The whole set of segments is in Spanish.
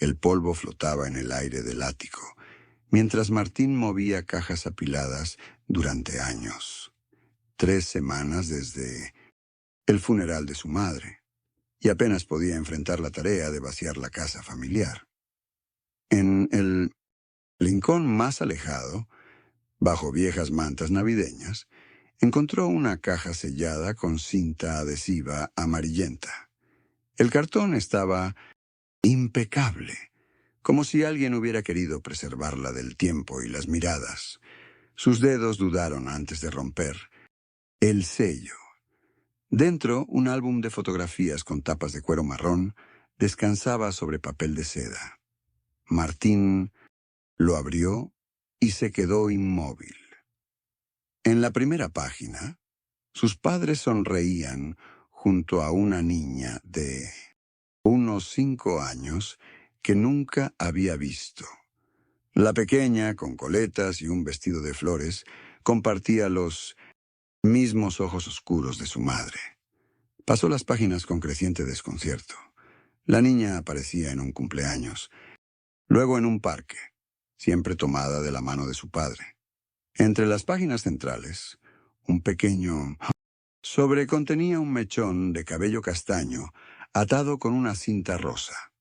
El polvo flotaba en el aire del ático, mientras Martín movía cajas apiladas durante años. 3 semanas desde el funeral de su madre, y apenas podía enfrentar la tarea de vaciar la casa familiar. En el rincón más alejado, bajo viejas mantas navideñas, encontró una caja sellada con cinta adhesiva amarillenta. El cartón estaba impecable, como si alguien hubiera querido preservarla del tiempo y las miradas. Sus dedos dudaron antes de romper el sello. Dentro, un álbum de fotografías con tapas de cuero marrón descansaba sobre papel de seda. Martín lo abrió y se quedó inmóvil. En la primera página, sus padres sonreían junto a una niña de unos 5 años que nunca había visto. La pequeña, con coletas y un vestido de flores, compartía los mismos ojos oscuros de su madre. Pasó las páginas con creciente desconcierto. La niña aparecía en un cumpleaños, luego en un parque, siempre tomada de la mano de su padre. Entre las páginas centrales, un pequeño sobre contenía un mechón de cabello castaño atado con una cinta rosa.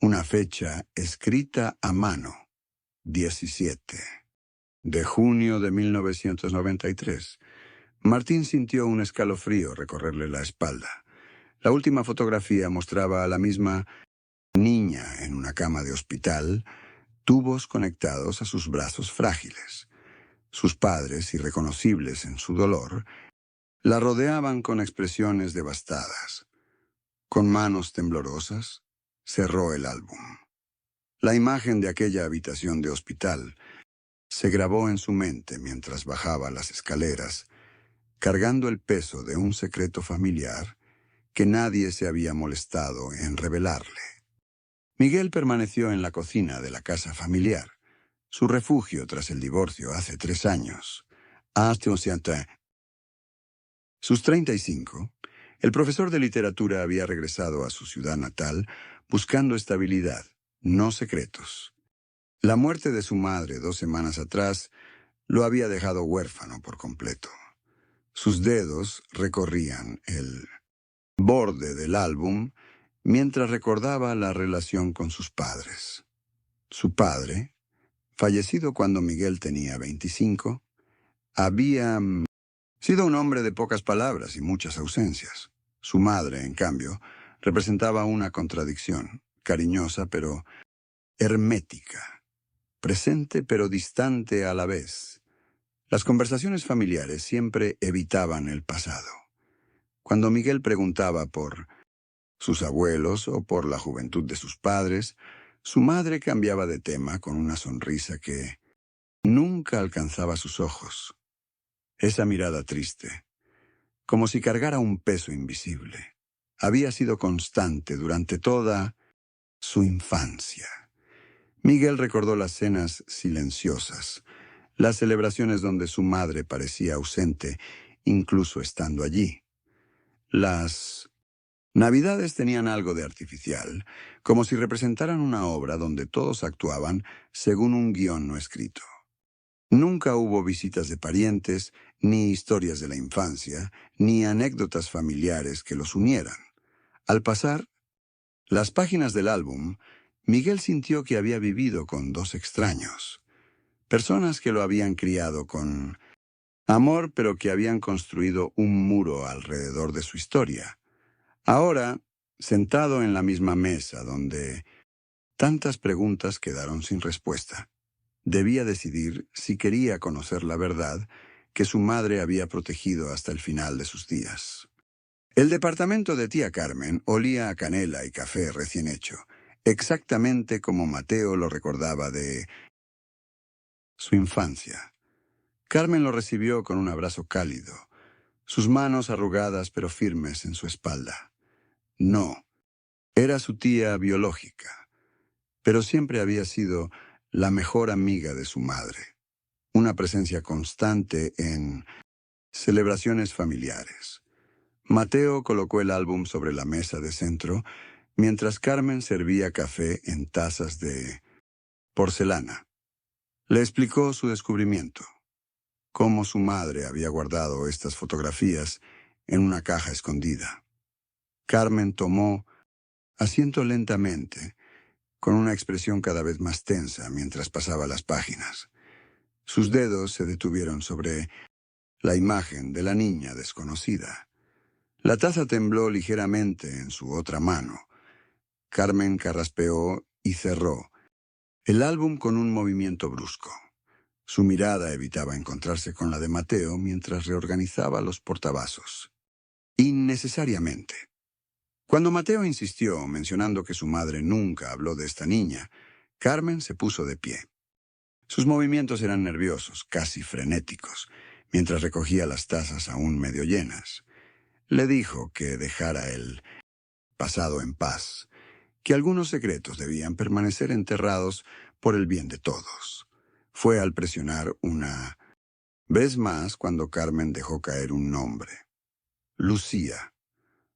Una fecha escrita a mano, 17 de junio de 1993. Martín sintió un escalofrío recorrerle la espalda. La última fotografía mostraba a la misma niña en una cama de hospital, tubos conectados a sus brazos frágiles. Sus padres, irreconocibles en su dolor, la rodeaban con expresiones devastadas. Con manos temblorosas, cerró el álbum. La imagen de aquella habitación de hospital se grabó en su mente mientras bajaba las escaleras, cargando el peso de un secreto familiar que nadie se había molestado en revelarle. Miguel permaneció en la cocina de la casa familiar, su refugio tras el divorcio hace 3 años. Hasta un certain. Sus 35, el profesor de literatura había regresado a su ciudad natal buscando estabilidad, no secretos. La muerte de su madre 2 semanas atrás lo había dejado huérfano por completo. Sus dedos recorrían el borde del álbum mientras recordaba la relación con sus padres. Su padre, fallecido cuando Miguel tenía 25, había sido un hombre de pocas palabras y muchas ausencias. Su madre, en cambio, representaba una contradicción, cariñosa pero hermética, presente pero distante a la vez. Las conversaciones familiares siempre evitaban el pasado. Cuando Miguel preguntaba por sus abuelos o por la juventud de sus padres, su madre cambiaba de tema con una sonrisa que nunca alcanzaba sus ojos. Esa mirada triste, como si cargara un peso invisible, había sido constante durante toda su infancia. Miguel recordó las cenas silenciosas, las celebraciones donde su madre parecía ausente, incluso estando allí. Las Navidades tenían algo de artificial, como si representaran una obra donde todos actuaban según un guión no escrito. Nunca hubo visitas de parientes, ni historias de la infancia, ni anécdotas familiares que los unieran. Al pasar las páginas del álbum, Miguel sintió que había vivido con 2 extraños, personas que lo habían criado con amor, pero que habían construido un muro alrededor de su historia. Ahora, sentado en la misma mesa donde tantas preguntas quedaron sin respuesta, debía decidir si quería conocer la verdad que su madre había protegido hasta el final de sus días. El departamento de tía Carmen olía a canela y café recién hecho, exactamente como Mateo lo recordaba de su infancia. Carmen lo recibió con un abrazo cálido, sus manos arrugadas pero firmes en su espalda. No, era su tía biológica, pero siempre había sido la mejor amiga de su madre, una presencia constante en celebraciones familiares. Mateo colocó el álbum sobre la mesa de centro mientras Carmen servía café en tazas de porcelana. Le explicó su descubrimiento, cómo su madre había guardado estas fotografías en una caja escondida. Carmen tomó asiento lentamente, con una expresión cada vez más tensa mientras pasaba las páginas. Sus dedos se detuvieron sobre la imagen de la niña desconocida. La taza tembló ligeramente en su otra mano. Carmen carraspeó y cerró el álbum con un movimiento brusco. Su mirada evitaba encontrarse con la de Mateo mientras reorganizaba los portavasos. Innecesariamente. Cuando Mateo insistió, mencionando que su madre nunca habló de esta niña, Carmen se puso de pie. Sus movimientos eran nerviosos, casi frenéticos, mientras recogía las tazas aún medio llenas. Le dijo que dejara el pasado en paz, que algunos secretos debían permanecer enterrados por el bien de todos. Fue al presionar una vez más cuando Carmen dejó caer un nombre. Lucía.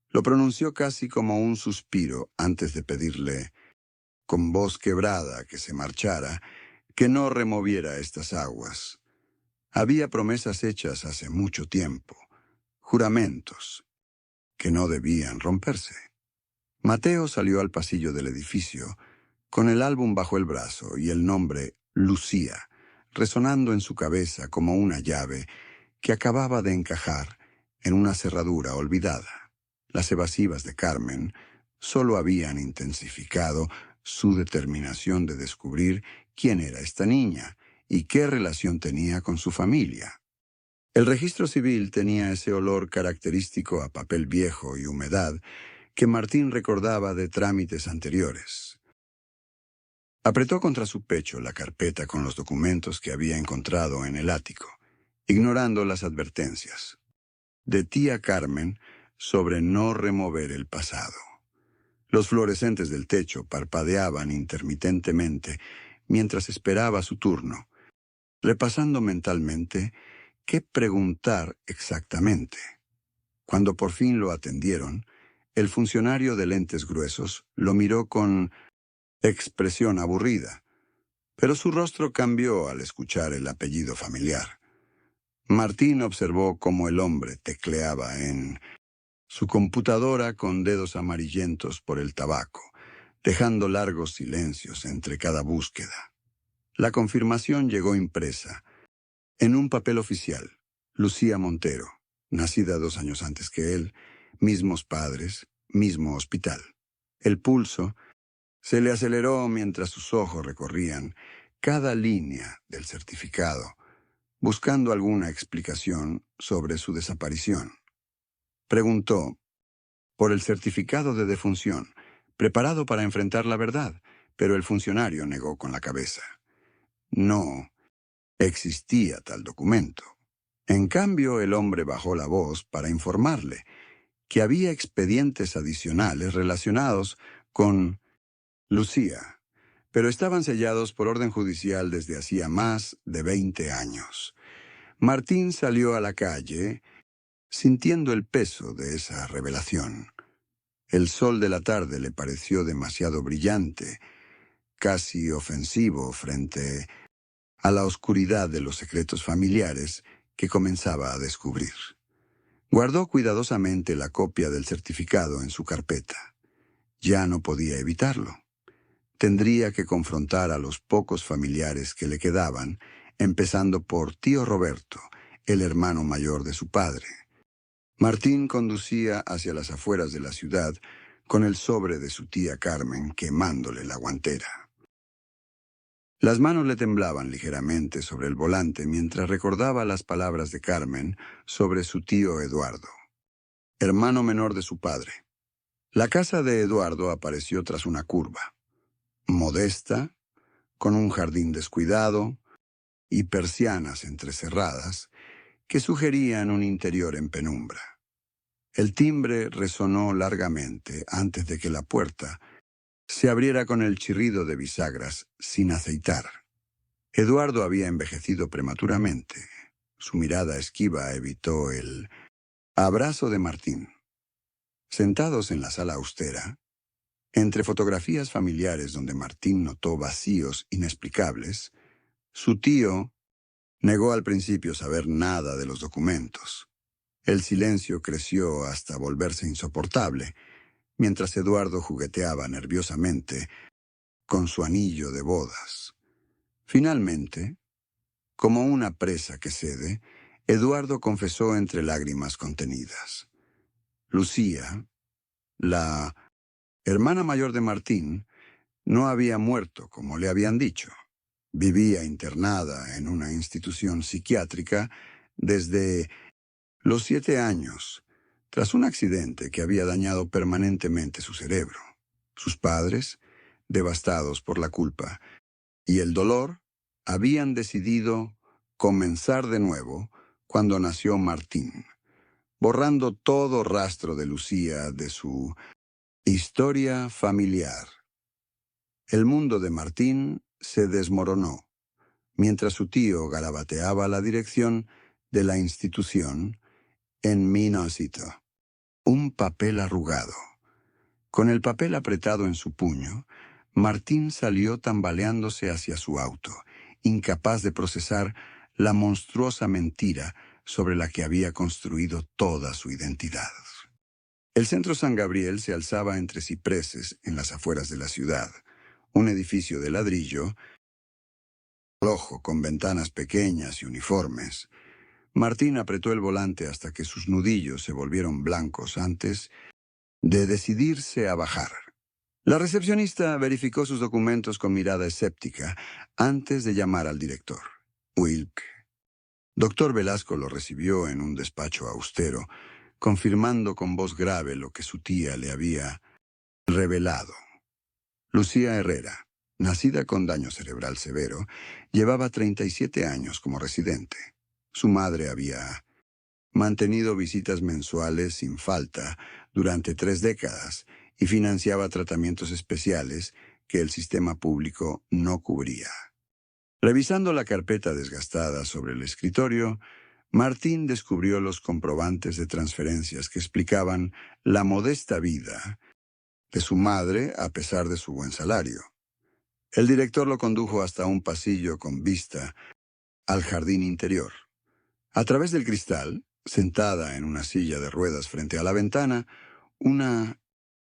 Lo pronunció casi como un suspiro antes de pedirle, con voz quebrada, que se marchara, que no removiera estas aguas. Había promesas hechas hace mucho tiempo, juramentos, que no debían romperse. Mateo salió al pasillo del edificio, con el álbum bajo el brazo y el nombre Lucía, resonando en su cabeza como una llave que acababa de encajar en una cerradura olvidada. Las evasivas de Carmen solo habían intensificado su determinación de descubrir quién era esta niña y qué relación tenía con su familia. El registro civil tenía ese olor característico a papel viejo y humedad que Martín recordaba de trámites anteriores. Apretó contra su pecho la carpeta con los documentos que había encontrado en el ático, ignorando las advertencias de tía Carmen sobre no remover el pasado. Los fluorescentes del techo parpadeaban intermitentemente mientras esperaba su turno, repasando mentalmente qué preguntar exactamente. Cuando por fin lo atendieron, el funcionario de lentes gruesos lo miró con expresión aburrida, pero su rostro cambió al escuchar el apellido familiar. Martín observó cómo el hombre tecleaba en su computadora con dedos amarillentos por el tabaco, dejando largos silencios entre cada búsqueda. La confirmación llegó impresa en un papel oficial. Lucía Montero, nacida 2 años antes que él, mismos padres, mismo hospital. El pulso se le aceleró mientras sus ojos recorrían cada línea del certificado, buscando alguna explicación sobre su desaparición. Preguntó por el certificado de defunción, preparado para enfrentar la verdad, pero el funcionario negó con la cabeza. No existía tal documento. En cambio, el hombre bajó la voz para informarle que había expedientes adicionales relacionados con Lucía, pero estaban sellados por orden judicial desde hacía más de 20 años. Martín salió a la calle sintiendo el peso de esa revelación. El sol de la tarde le pareció demasiado brillante, casi ofensivo frente a la oscuridad de los secretos familiares que comenzaba a descubrir. Guardó cuidadosamente la copia del certificado en su carpeta. Ya no podía evitarlo. Tendría que confrontar a los pocos familiares que le quedaban, empezando por tío Roberto, el hermano mayor de su padre. Martín conducía hacia las afueras de la ciudad con el sobre de su tía Carmen quemándole la guantera. Las manos le temblaban ligeramente sobre el volante mientras recordaba las palabras de Carmen sobre su tío Eduardo, hermano menor de su padre. La casa de Eduardo apareció tras una curva, modesta, con un jardín descuidado y persianas entrecerradas que sugerían un interior en penumbra. El timbre resonó largamente antes de que la puerta se abriera con el chirrido de bisagras sin aceitar. Eduardo había envejecido prematuramente. Su mirada esquiva evitó el abrazo de Martín. Sentados en la sala austera, Entre fotografías familiares donde Martín notó vacíos inexplicables, su tío negó al principio saber nada de los documentos. El silencio creció hasta volverse insoportable, mientras Eduardo jugueteaba nerviosamente con su anillo de bodas. Finalmente, como una presa que cede, Eduardo confesó entre lágrimas contenidas. Lucía, la hermana mayor de Martín, no había muerto como le habían dicho. Vivía internada en una institución psiquiátrica desde los 7 años, tras un accidente que había dañado permanentemente su cerebro. Sus padres, devastados por la culpa y el dolor, habían decidido comenzar de nuevo cuando nació Martín, borrando todo rastro de Lucía de su historia familiar. El mundo de Martín se desmoronó, mientras su tío garabateaba la dirección de la institución en Minnesota. Un papel arrugado. Con el papel apretado en su puño, Martín salió tambaleándose hacia su auto, incapaz de procesar la monstruosa mentira sobre la que había construido toda su identidad. El Centro San Gabriel se alzaba entre cipreses en las afueras de la ciudad, un edificio de ladrillo, rojo con ventanas pequeñas y uniformes. Martín apretó el volante hasta que sus nudillos se volvieron blancos antes de decidirse a bajar. La recepcionista verificó sus documentos con mirada escéptica antes de llamar al director, Wilk. Doctor Velasco lo recibió en un despacho austero, confirmando con voz grave lo que su tía le había revelado. Lucía Herrera, nacida con daño cerebral severo, llevaba 37 años como residente. Su madre había mantenido visitas mensuales sin falta durante 3 décadas y financiaba tratamientos especiales que el sistema público no cubría. Revisando la carpeta desgastada sobre el escritorio, Martín descubrió los comprobantes de transferencias que explicaban la modesta vida de su madre a pesar de su buen salario. El director lo condujo hasta un pasillo con vista al jardín interior. A través del cristal, sentada en una silla de ruedas frente a la ventana, una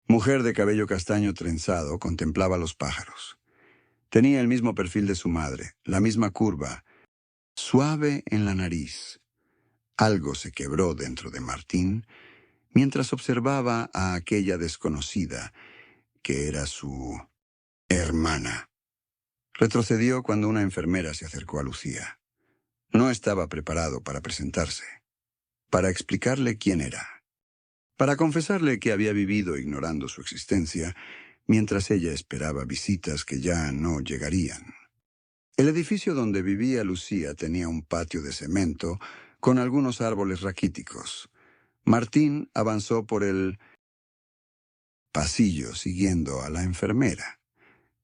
mujer de cabello castaño trenzado contemplaba los pájaros. Tenía el mismo perfil de su madre, la misma curva, suave en la nariz. Algo se quebró dentro de Martín mientras observaba a aquella desconocida, que era su hermana. Retrocedió cuando una enfermera se acercó a Lucía. No estaba preparado para presentarse, para explicarle quién era, para confesarle que había vivido ignorando su existencia mientras ella esperaba visitas que ya no llegarían. El edificio donde vivía Lucía tenía un patio de cemento con algunos árboles raquíticos. Martín avanzó por el pasillo siguiendo a la enfermera,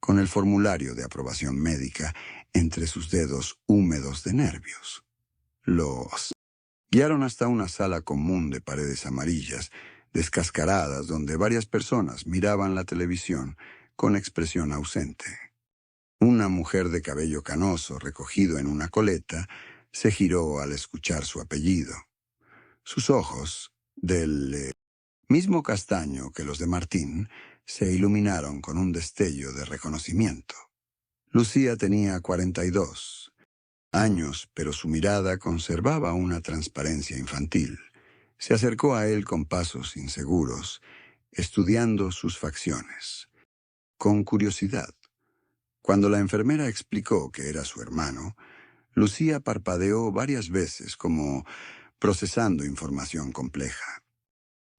con el formulario de aprobación médica entre sus dedos húmedos de nervios. Los guiaron hasta una sala común de paredes amarillas, descascaradas, donde varias personas miraban la televisión con expresión ausente. Una mujer de cabello canoso, recogido en una coleta, se giró al escuchar su apellido. Sus ojos, del mismo castaño que los de Martín, se iluminaron con un destello de reconocimiento. Lucía tenía 42 años, pero su mirada conservaba una transparencia infantil. Se acercó a él con pasos inseguros, estudiando sus facciones, con curiosidad. Cuando la enfermera explicó que era su hermano, Lucía parpadeó varias veces como procesando información compleja.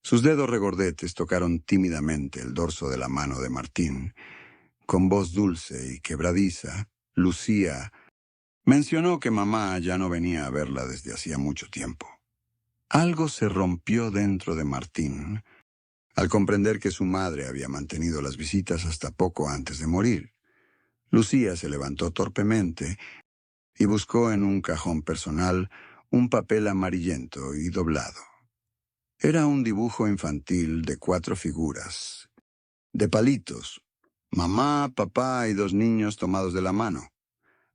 Sus dedos regordetes tocaron tímidamente el dorso de la mano de Martín. Con voz dulce y quebradiza, Lucía mencionó que mamá ya no venía a verla desde hacía mucho tiempo. Algo se rompió dentro de Martín al comprender que su madre había mantenido las visitas hasta poco antes de morir. Lucía se levantó torpemente y buscó en un cajón personal un papel amarillento y doblado. Era un dibujo infantil de 4 figuras, de palitos, mamá, papá y dos niños tomados de la mano.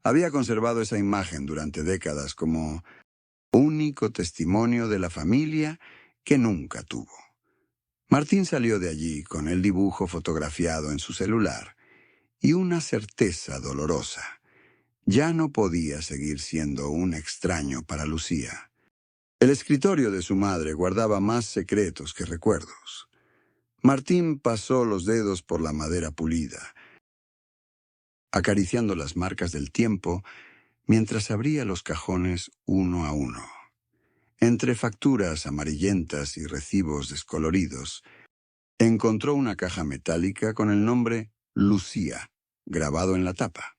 Había conservado esa imagen durante décadas como único testimonio de la familia que nunca tuvo. Martín salió de allí con el dibujo fotografiado en su celular y una certeza dolorosa. Ya no podía seguir siendo un extraño para Lucía. El escritorio de su madre guardaba más secretos que recuerdos. Martín pasó los dedos por la madera pulida, acariciando las marcas del tiempo mientras abría los cajones uno a uno. Entre facturas amarillentas y recibos descoloridos, encontró una caja metálica con el nombre Lucía, grabado en la tapa.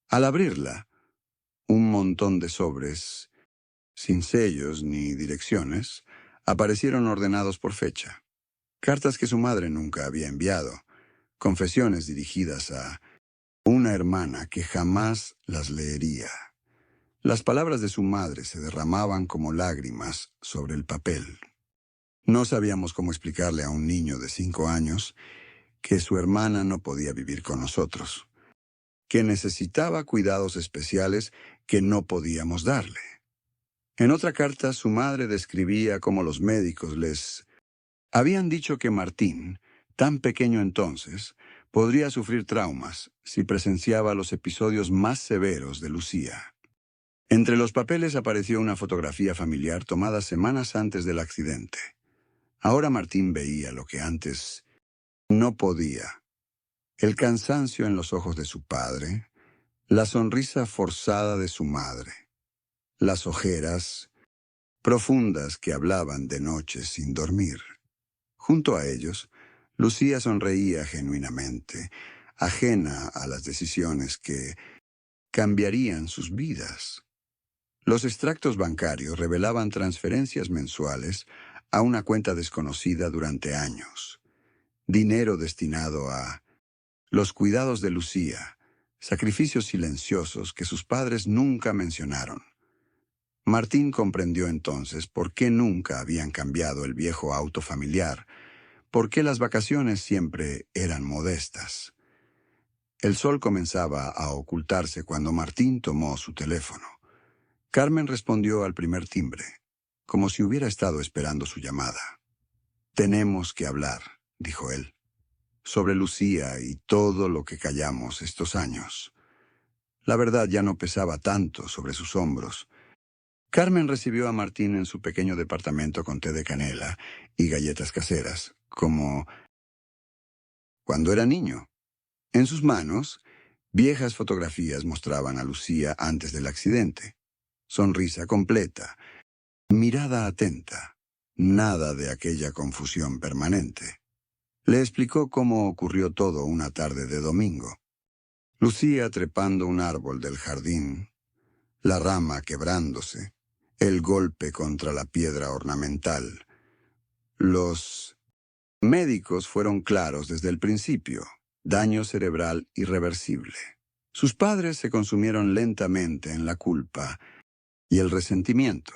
Al abrirla, un montón de sobres, sin sellos ni direcciones, aparecieron ordenados por fecha. Cartas que su madre nunca había enviado, confesiones dirigidas a una hermana que jamás las leería. Las palabras de su madre se derramaban como lágrimas sobre el papel. No sabíamos cómo explicarle a un niño de 5 años que su hermana no podía vivir con nosotros, que necesitaba cuidados especiales que no podíamos darle. En otra carta, su madre describía cómo los médicos les habían dicho que Martín, tan pequeño entonces, podría sufrir traumas si presenciaba los episodios más severos de Lucía. Entre los papeles apareció una fotografía familiar tomada semanas antes del accidente. Ahora Martín veía lo que antes no podía: el cansancio en los ojos de su padre, la sonrisa forzada de su madre, las ojeras profundas que hablaban de noches sin dormir. Junto a ellos, Lucía sonreía genuinamente, ajena a las decisiones que cambiarían sus vidas. Los extractos bancarios revelaban transferencias mensuales a una cuenta desconocida durante años. Dinero destinado a los cuidados de Lucía, sacrificios silenciosos que sus padres nunca mencionaron. Martín comprendió entonces por qué nunca habían cambiado el viejo auto familiar, por qué las vacaciones siempre eran modestas. El sol comenzaba a ocultarse cuando Martín tomó su teléfono. Carmen respondió al primer timbre, como si hubiera estado esperando su llamada. «Tenemos que hablar», dijo él, «sobre Lucía y todo lo que callamos estos años». La verdad ya no pesaba tanto sobre sus hombros. Carmen recibió a Martín en su pequeño departamento con té de canela y galletas caseras, como cuando era niño. En sus manos, viejas fotografías mostraban a Lucía antes del accidente. Sonrisa completa, mirada atenta, nada de aquella confusión permanente. Le explicó cómo ocurrió todo una tarde de domingo. Lucía trepando un árbol del jardín, la rama quebrándose, el golpe contra la piedra ornamental. Los médicos fueron claros desde el principio: daño cerebral irreversible. Sus padres se consumieron lentamente en la culpa y el resentimiento.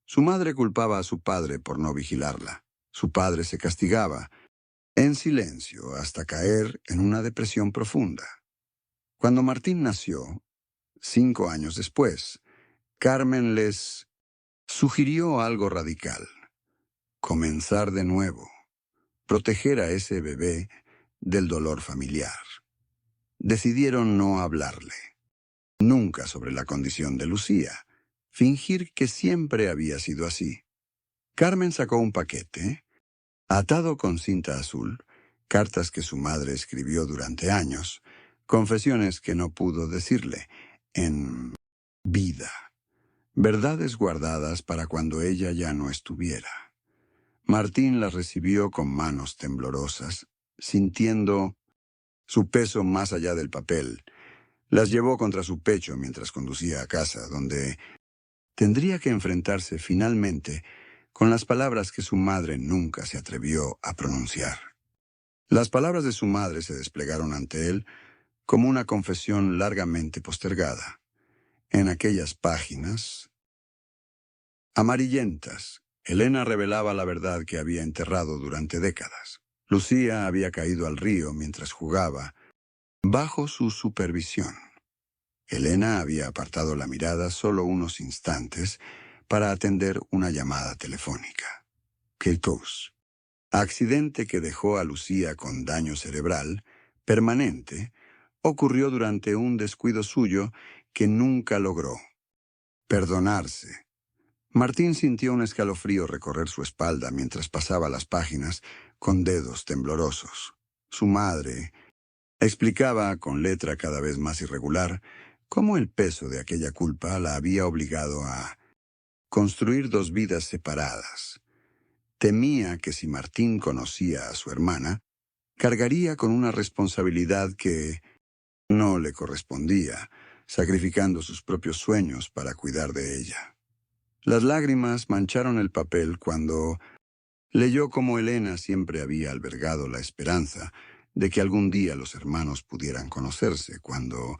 Su madre culpaba a su padre por no vigilarla. Su padre se castigaba, en silencio, hasta caer en una depresión profunda. Cuando Martín nació, 5 años después, Carmen les sugirió algo radical: comenzar de nuevo, proteger a ese bebé del dolor familiar. Decidieron no hablarle, nunca, sobre la condición de Lucía, fingir que siempre había sido así. Carmen sacó un paquete, atado con cinta azul, cartas que su madre escribió durante años, confesiones que no pudo decirle en vida, verdades guardadas para cuando ella ya no estuviera. Martín las recibió con manos temblorosas, sintiendo su peso más allá del papel. Las llevó contra su pecho mientras conducía a casa, donde tendría que enfrentarse finalmente con las palabras que su madre nunca se atrevió a pronunciar. Las palabras de su madre se desplegaron ante él como una confesión largamente postergada. En aquellas páginas amarillentas, Elena revelaba la verdad que había enterrado durante décadas. Lucía había caído al río mientras jugaba, bajo su supervisión. Elena había apartado la mirada solo unos instantes para atender una llamada telefónica. Kilcoase. Accidente que dejó a Lucía con daño cerebral permanente ocurrió durante un descuido suyo que nunca logró perdonarse. Martín sintió un escalofrío recorrer su espalda mientras pasaba las páginas con dedos temblorosos. Su madre explicaba con letra cada vez más irregular cómo el peso de aquella culpa la había obligado a construir dos vidas separadas. Temía que si Martín conocía a su hermana, cargaría con una responsabilidad que no le correspondía, sacrificando sus propios sueños para cuidar de ella. Las lágrimas mancharon el papel cuando leyó cómo Elena siempre había albergado la esperanza de que algún día los hermanos pudieran conocerse, cuando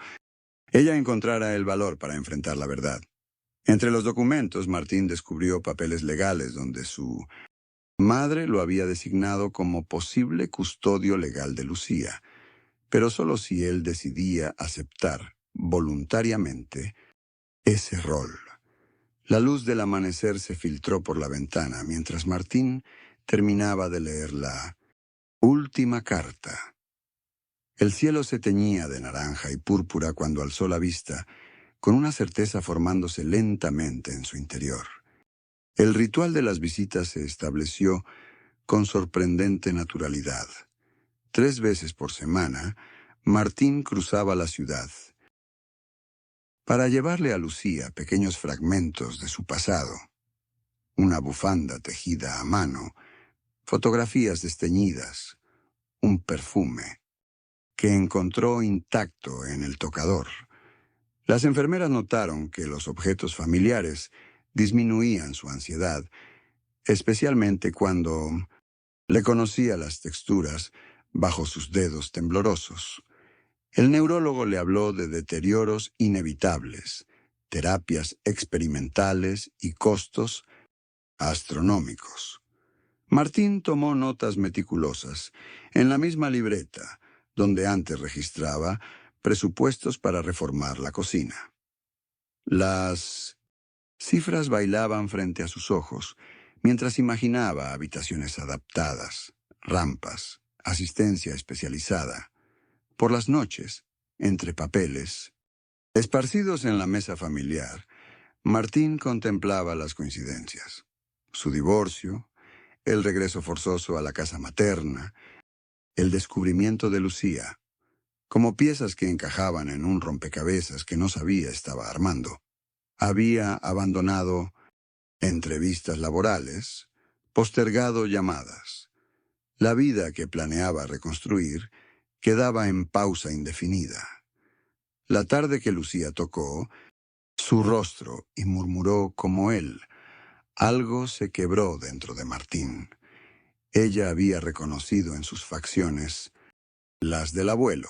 ella encontrara el valor para enfrentar la verdad. Entre los documentos, Martín descubrió papeles legales donde su madre lo había designado como posible custodio legal de Lucía, pero solo si él decidía aceptar voluntariamente ese rol. La luz del amanecer se filtró por la ventana mientras Martín terminaba de leer la última carta. El cielo se teñía de naranja y púrpura cuando alzó la vista, con una certeza formándose lentamente en su interior. El ritual de las visitas se estableció con sorprendente naturalidad. 3 veces por semana, Martín cruzaba la ciudad para llevarle a Lucía pequeños fragmentos de su pasado, una bufanda tejida a mano, fotografías desteñidas, un perfume que encontró intacto en el tocador. Las enfermeras notaron que los objetos familiares disminuían su ansiedad, especialmente cuando le conocía las texturas bajo sus dedos temblorosos. El neurólogo le habló de deterioros inevitables, terapias experimentales y costos astronómicos. Martín tomó notas meticulosas en la misma libreta donde antes registraba presupuestos para reformar la cocina. Las cifras bailaban frente a sus ojos mientras imaginaba habitaciones adaptadas, rampas, asistencia especializada. Por las noches, entre papeles, esparcidos en la mesa familiar, Martín contemplaba las coincidencias. Su divorcio, el regreso forzoso a la casa materna, el descubrimiento de Lucía, como piezas que encajaban en un rompecabezas que no sabía estaba armando. Había abandonado entrevistas laborales, postergado llamadas. La vida que planeaba reconstruir quedaba en pausa indefinida. La tarde que Lucía tocó su rostro y murmuró como él. Algo se quebró dentro de Martín. Ella había reconocido en sus facciones las del abuelo,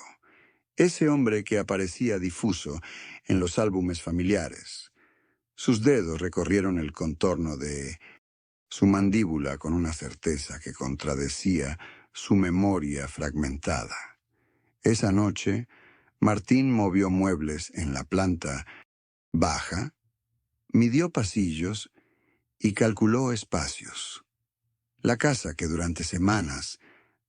ese hombre que aparecía difuso en los álbumes familiares. Sus dedos recorrieron el contorno de su mandíbula con una certeza que contradecía su memoria fragmentada. Esa noche, Martín movió muebles en la planta baja, midió pasillos y calculó espacios. La casa que durante semanas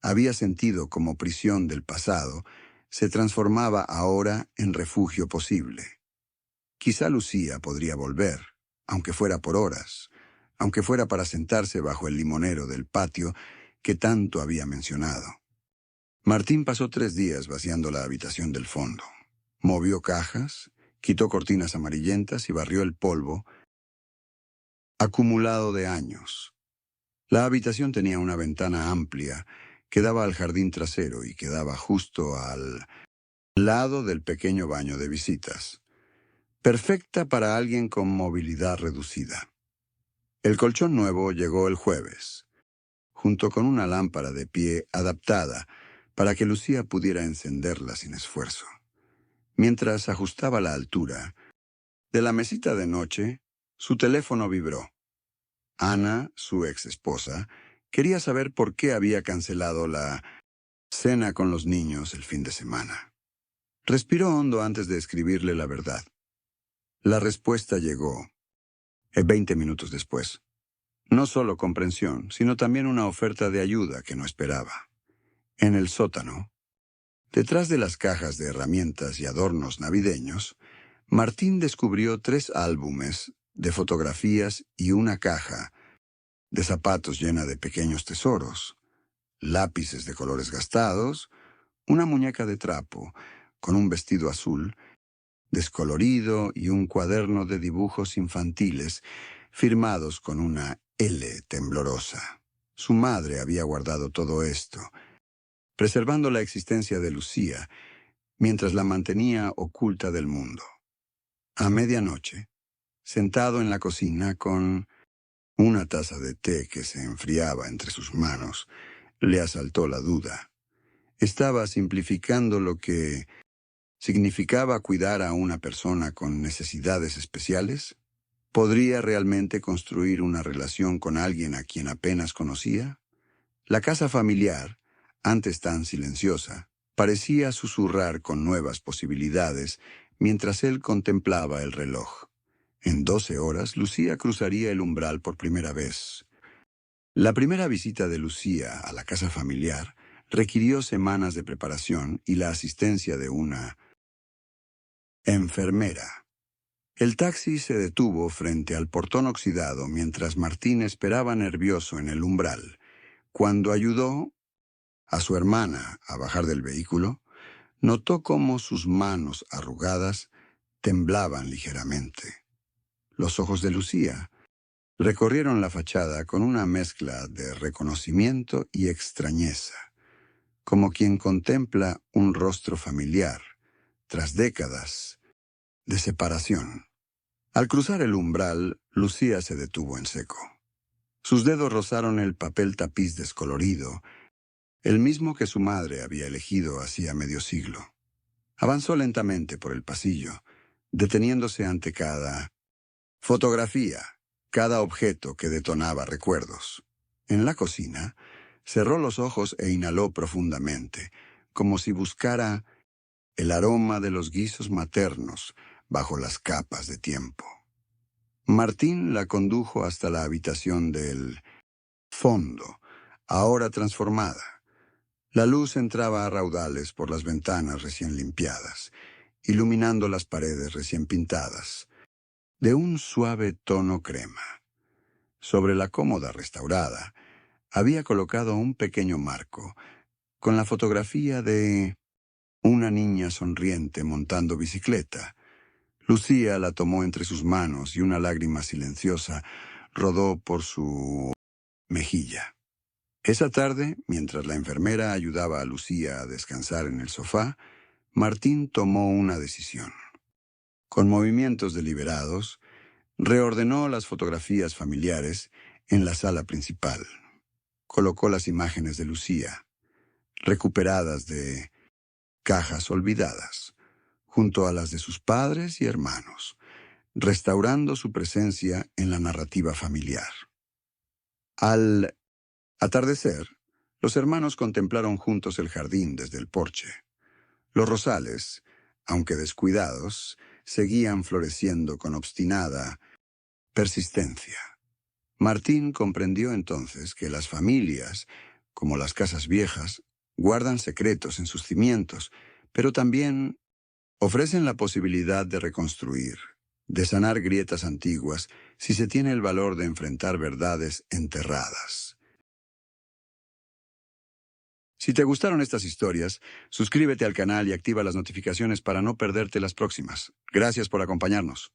había sentido como prisión del pasado se transformaba ahora en refugio posible. Quizá Lucía podría volver, aunque fuera por horas, aunque fuera para sentarse bajo el limonero del patio que tanto había mencionado. Martín pasó 3 días vaciando la habitación del fondo. Movió cajas, quitó cortinas amarillentas y barrió el polvo acumulado de años. La habitación tenía una ventana amplia que daba al jardín trasero y quedaba justo al lado del pequeño baño de visitas. Perfecta para alguien con movilidad reducida. El colchón nuevo llegó el jueves, junto con una lámpara de pie adaptada para que Lucía pudiera encenderla sin esfuerzo. Mientras ajustaba la altura de la mesita de noche, su teléfono vibró. Ana, su ex esposa, Quería saber por qué había cancelado la cena con los niños el fin de semana. Respiró hondo antes de escribirle la verdad. La respuesta llegó 20 minutos después. No solo comprensión, sino también una oferta de ayuda que no esperaba. En el sótano, detrás de las cajas de herramientas y adornos navideños, Martín descubrió 3 álbumes de fotografías y una caja de zapatos llena de pequeños tesoros, lápices de colores gastados, una muñeca de trapo con un vestido azul descolorido y un cuaderno de dibujos infantiles firmados con una L temblorosa. Su madre había guardado todo esto, preservando la existencia de Lucía mientras la mantenía oculta del mundo. A medianoche, sentado en la cocina con una taza de té que se enfriaba entre sus manos, le asaltó la duda. Estaba simplificando lo que significaba cuidar a una persona con necesidades especiales. ¿Podría realmente construir una relación con alguien a quien apenas conocía? La casa familiar, antes tan silenciosa, parecía susurrar con nuevas posibilidades mientras él contemplaba el reloj. En 12 horas, Lucía cruzaría el umbral por primera vez. La primera visita de Lucía a la casa familiar requirió semanas de preparación y la asistencia de una enfermera. El taxi se detuvo frente al portón oxidado mientras Martín esperaba nervioso en el umbral. Cuando ayudó a su hermana a bajar del vehículo, notó cómo sus manos arrugadas temblaban ligeramente. Los ojos de Lucía recorrieron la fachada con una mezcla de reconocimiento y extrañeza, como quien contempla un rostro familiar tras décadas de separación. Al cruzar el umbral, Lucía se detuvo en seco. Sus dedos rozaron el papel tapiz descolorido, el mismo que su madre había elegido hacía medio siglo. Avanzó lentamente por el pasillo, deteniéndose ante cada fotografía, cada objeto que detonaba recuerdos. En la cocina, cerró los ojos e inhaló profundamente, como si buscara el aroma de los guisos maternos bajo las capas de tiempo. Martín la condujo hasta la habitación del fondo, ahora transformada. La luz entraba a raudales por las ventanas recién limpiadas, iluminando las paredes recién pintadas, de un suave tono crema. Sobre la cómoda restaurada, había colocado un pequeño marco, con la fotografía de una niña sonriente montando bicicleta. Lucía la tomó entre sus manos y una lágrima silenciosa rodó por su mejilla. Esa tarde, mientras la enfermera ayudaba a Lucía a descansar en el sofá, Martín tomó una decisión. Con movimientos deliberados, reordenó las fotografías familiares en la sala principal. Colocó las imágenes de Lucía, recuperadas de cajas olvidadas, junto a las de sus padres y hermanos, restaurando su presencia en la narrativa familiar. Al atardecer, los hermanos contemplaron juntos el jardín desde el porche. Los rosales, aunque descuidados, seguían floreciendo con obstinada persistencia. Martín comprendió entonces que las familias, como las casas viejas, guardan secretos en sus cimientos, pero también ofrecen la posibilidad de reconstruir, de sanar grietas antiguas, si se tiene el valor de enfrentar verdades enterradas. Si te gustaron estas historias, suscríbete al canal y activa las notificaciones para no perderte las próximas. Gracias por acompañarnos.